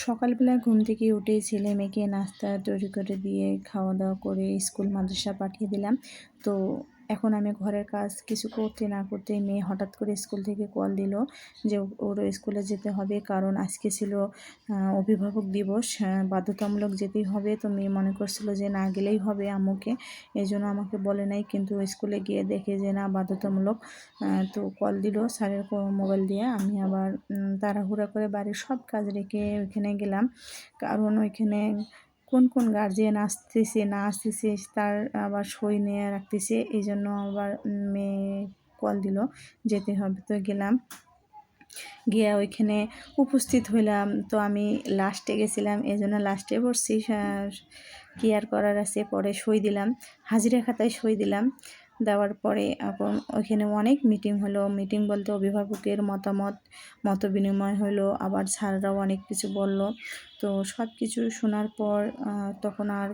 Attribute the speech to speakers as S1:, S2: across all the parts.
S1: সকালবেলা ঘুম থেকে উঠে ছেলে মেয়েকে নাস্তা তৈরি করে দিয়ে খাওয়া দাওয়া করে স্কুল মাদ্রাসা পাঠিয়ে দিলাম। তো এখন আমি ঘরের কাজ কিছু করতে না করতে মেয়ে হঠাৎ করে স্কুল থেকে কল দিল যে ওর স্কুলে যেতে হবে, কারণ আজকে ছিল অভিভাবক দিবস, বাধ্যতামূলক যেতেই হবে। তো মেয়ে মনে করছিল যে না গেলেই হবে আম্মুকে, এই জন্য আমাকে বলে নাই, কিন্তু স্কুলে গিয়ে দেখে যে না বাধ্যতামূলক। তো কল দিল স্যারের মোবাইল দিয়ে। আমি আবার তাড়াহুড়া করে বাড়ির সব কাজ রেখে ওইখানে গেলাম, কারণ ওইখানে কোন কোন গার্জিয়ান আসতেছে না আসতেছে তার আবার সই নিয়ে রাখতেছে, এই জন্য আবার মেয়ে কল দিল যেতে হবে। তো গেলাম, গিয়ে ওইখানে উপস্থিত হইলাম। তো আমি লাস্টে গেছিলাম, এই জন্য লাস্টে বসছি, কি আর করার আছে, পরে সই দিলাম, হাজিরা খাতায় সই দিলাম। দেওয়ার পরে এখন ওইখানে অনেক মিটিং হলো, মিটিং বলতে অভিভাবকের মত বিনিময় হলো, আবার স্যাররাও অনেক কিছু বলল। তো সব কিছু শোনার পর তখন আর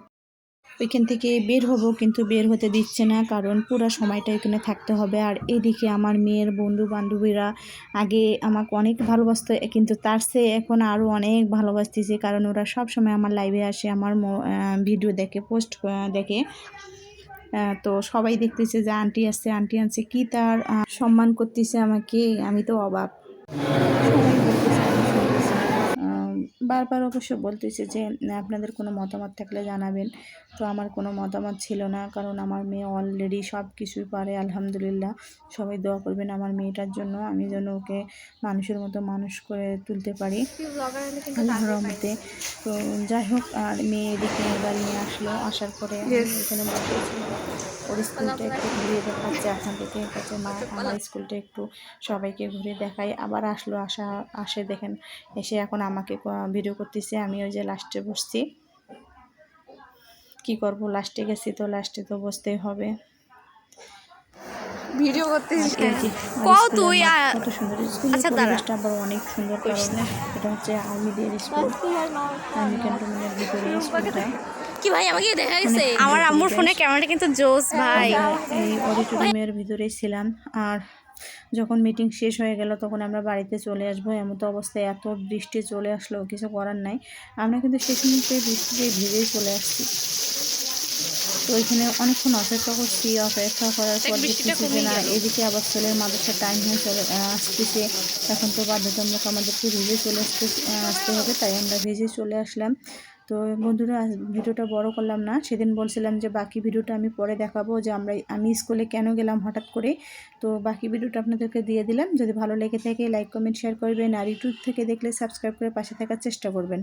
S1: ওইখান থেকে বের হব, কিন্তু বের হতে দিচ্ছে না, কারণ পুরো সময়টা এখানে থাকতে হবে। আর এদিকে আমার মেয়ের বন্ধু বান্ধবীরা আগে আমাকে অনেক ভালোবাসতো, কিন্তু তার চেয়ে এখন আরও অনেক ভালোবাসতেছে, কারণ ওরা সব সময় আমার লাইভে আসে, আমার ভিডিও দেখে, পোস্ট দেখে। তো সবাই দেখতেছে যে আন্টি আসছে, আন্টি আনছে, কি তার সম্মান করতেছে আমাকে, আমি তো অবাক। সবাই বলতেছে, আমি শুনতেছি। বারবার অবশ্য বলতেছে যে আপনাদের কোনো মতামত থাকলে জানাবেন। তো আমার কোনো মতামত ছিল না, কারণ আমার মেয়ে অলরেডি সব কিছুই পারে আলহামদুলিল্লাহ। সবাই দোয়া করবেন আমার মেয়েটার জন্য, আমি যেন ওকে মানুষের মতো মানুষ করে তুলতে পারি আল্লাহর রহমতে। তো যাই হোক, আর মেয়ে এদিকে এবার নিয়ে আসলো, আসার পরে এখানে বলতেছি ওর স্কুলটা একটু ঘুরিয়ে দেখাচ্ছে আপনাদেরকে, কাছে মা আমার স্কুলটা একটু সবাইকে ঘুরে দেখাই। আবার আসে দেখেন, এসে এখন আমাকে ভিডিও করতেছে। আমি ওই যে লাস্টে বসছি, কি করব, লাস্টে গেছি তো লাস্টে তো বসতেই হবে।
S2: ভিডিও করতেছিস
S1: তুই কত সুন্দর স্কুলের পরিবেশটা, আবার অনেক সুন্দর, কারণ এটা হচ্ছে আর্মিদের স্কুল, আর্মি ক্যান্টনমেন্টের ভিতরে স্কুলটা।
S2: কি ভাই আমাকে দেখা গেছে আমার আম্মুর ফোনে ক্যামেরাটা কিন্তু জোস ভাই।
S1: এই অডিটোরিয়ামের ভিতরে ছিলাম, আর যখন মিটিং শেষ হয়ে গেল তখন আমরা বাড়িতে চলে আসবো। এমন তো অবস্থায় এত বৃষ্টি চলে আসলো, কিছু করার নাই, আমরা কিন্তু শেষ মুহূর্তে বৃষ্টিতে ভিজেই চলে আসছি। তো ওইখানে অনেকক্ষণ অপেক্ষা করছি, অপেক্ষা করার পর দেখতেছি যে না, এদিকে আবার ছেলের মাদ্রাসার টাইম হয়ে চলে আসতেছে, এখন তো বাধ্যতামূলক আমাদেরকে ভিজে চলে আসতে হবে, তাই আমরা ভিজে চলে আসলাম। তো বন্ধুরা, ভিডিওটা বড় করলাম না, সেদিন বলছিলাম যে বাকি ভিডিওটা আমি পরে দেখাবো, যে আমি স্কুলে কেন গেলাম হঠাৎ করে। তো বাকি ভিডিওটা আপনাদেরকে দিয়ে দিলাম, যদি ভালো লেগে থাকে লাইক কমেন্ট শেয়ার করবেন, আর ইউটিউব থেকে দেখলে সাবস্ক্রাইব করে পাশে থাকার চেষ্টা করবেন।